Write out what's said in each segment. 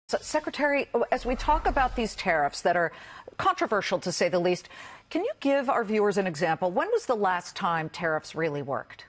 Secretary, as we talk about these tariffs that are controversial, to say the least, can you give our viewers an example? When was the last time tariffs really worked?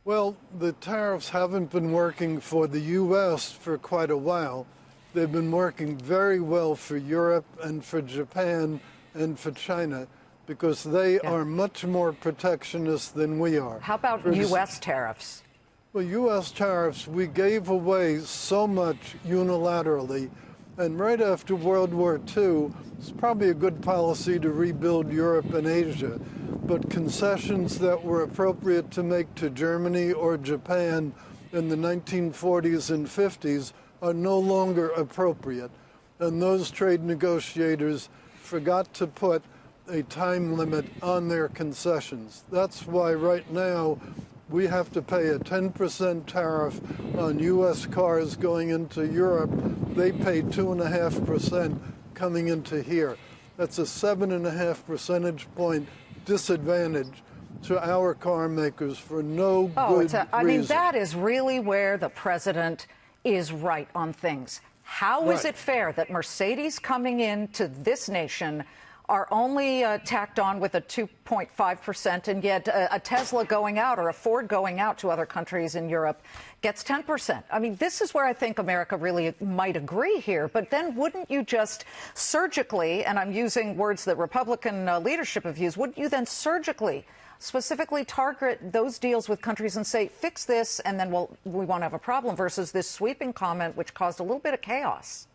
Well, the tariffs haven't been working for the U.S. for quite a while. They've been working very well for Europe and for Japan and for China because they are much more protectionist than we are. How about U.S. tariffs? Well, U.S. tariffs, we gave away so much unilaterally, and right after World War II, it's probably a good policy to rebuild Europe and Asia, but concessions that were appropriate to make to Germany or Japan in the 1940s and 50s are no longer appropriate, and those trade negotiators forgot to put a time limit on their concessions. That's why right now, we have to pay a 10% tariff on U.S. cars going into Europe. They pay 2.5% coming into here. That's a 7.5 percentage point disadvantage to our car makers for no good reason. I mean, that is really where the president is right on things. How is it fair that Mercedes coming into this nation are only tacked on with a 2.5%, and yet a Tesla going out or a Ford going out to other countries in Europe gets 10%. I mean, this is where I think America really might agree here. But then wouldn't you just surgically, and I'm using words that Republican leadership have used, wouldn't you then surgically specifically target those deals with countries and say, fix this, and then we won't have a problem, versus this sweeping comment which caused a little bit of chaos?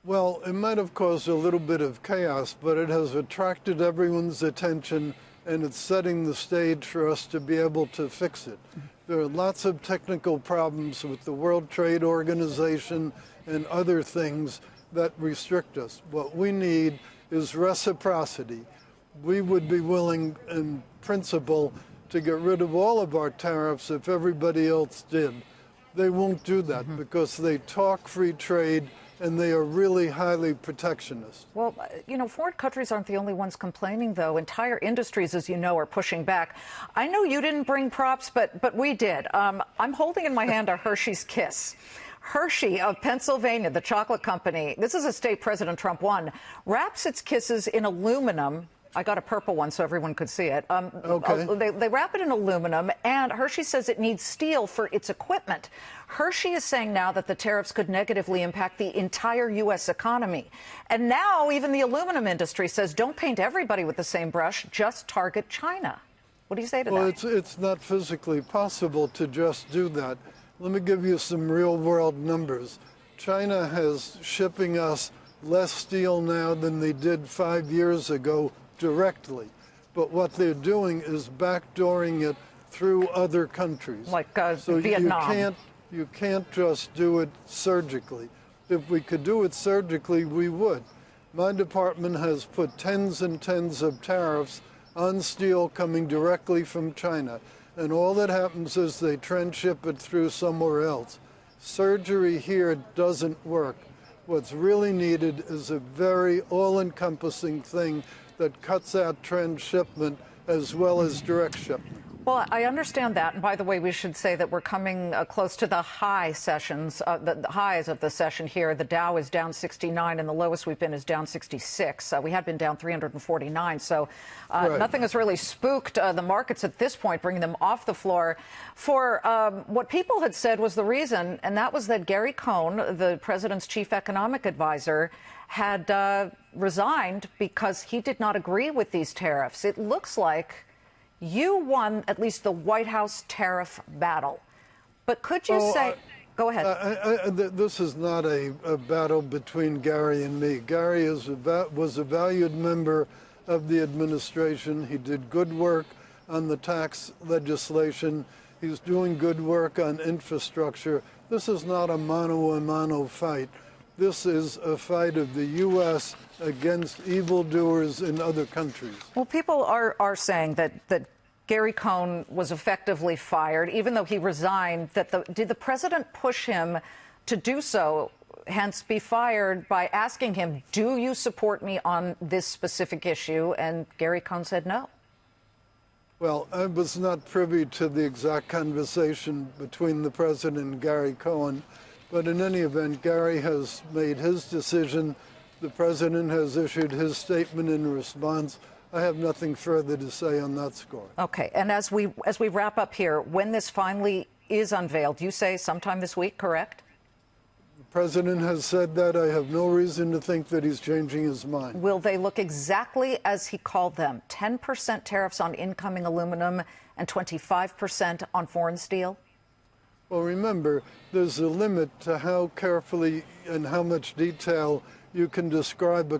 Well, it might have caused a little bit of chaos, but it has attracted everyone's attention, and it's setting the stage for us to be able to fix it. There are lots of technical problems with the World Trade Organization and other things that restrict us. What we need is reciprocity. We would be willing, in principle, to get rid of all of our tariffs if everybody else did. They won't do that because they talk free trade, and they are really highly protectionist. Well, you know, foreign countries aren't the only ones complaining, though. Entire industries, as you know, are pushing back. I know you didn't bring props, but we did. I'm holding in my hand a Hershey's Kiss. Hershey of Pennsylvania, the chocolate company, this is a state President Trump won, wraps its kisses in aluminum. I got a purple one so everyone could see it. They wrap it in aluminum, and Hershey says it needs steel for its equipment. Hershey is saying now that the tariffs could negatively impact the entire U.S. economy. And now even the aluminum industry says don't paint everybody with the same brush, just target China. What do you say to that? Well, it's not physically possible to just do that. Let me give you some real-world numbers. China has shipping us less steel now than they did 5 years ago directly, but what they're doing is backdooring it through other countries. Like Vietnam. You can't just do it surgically. If we could do it surgically, we would. My department has put tens and tens of tariffs on steel coming directly from China, and all that happens is they transship it through somewhere else. Surgery here doesn't work. What's really needed is a very all-encompassing thing that cuts out transshipment as well as direct shipment. Well, I understand that. And by the way, we should say that we're coming close to the high sessions, the highs of the session here. The Dow is down 69, and the lowest we've been is down 66. We had been down 349. So nothing has really spooked the markets at this point, bringing them off the floor for what people had said was the reason, and that was that Gary Cohn, the president's chief economic advisor, had resigned because he did not agree with these tariffs. It looks like you won at least the White House tariff battle. But could you say... Go ahead. This is not a battle between Gary and me. Gary was a valued member of the administration. He did good work on the tax legislation. He's doing good work on infrastructure. This is not a mano-a-mano fight. This is a fight of the U.S. against evildoers in other countries. Well, people are saying that Gary Cohn was effectively fired, even though he resigned. Did the president push him to do so, hence be fired, by asking him, do you support me on this specific issue? And Gary Cohn said no. Well, I was not privy to the exact conversation between the president and Gary Cohn, But in any event, Gary has made his decision. The president has issued his statement in response. I have nothing further to say on that score. Okay, and as we wrap up here, when this finally is unveiled, you say sometime this week, correct? The president has said that. I have no reason to think that he's changing his mind. Will they look exactly as he called them? 10% tariffs on incoming aluminum and 25% on foreign steel? Well, remember, there's a limit to how carefully and how much detail you can describe a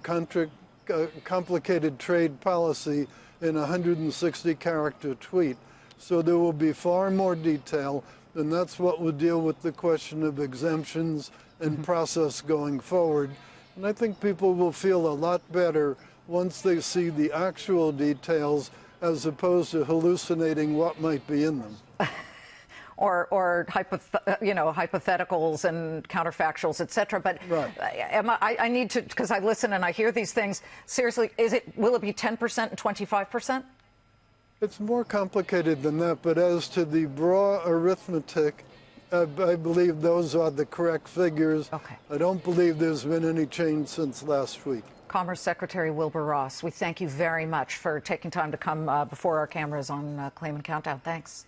complicated trade policy in a 160-character tweet. So there will be far more detail, and that's what will deal with the question of exemptions and process going forward. And I think people will feel a lot better once they see the actual details as opposed to hallucinating what might be in them. Or hypotheticals and counterfactuals, et cetera. But right. I need to, because I listen and I hear these things. Seriously, will it be 10% and 25%? It's more complicated than that, but as to the raw arithmetic, I believe those are the correct figures. Okay. I don't believe there's been any change since last week. Commerce Secretary Wilbur Ross, we thank you very much for taking time to come before our cameras on Claim and Countdown. Thanks.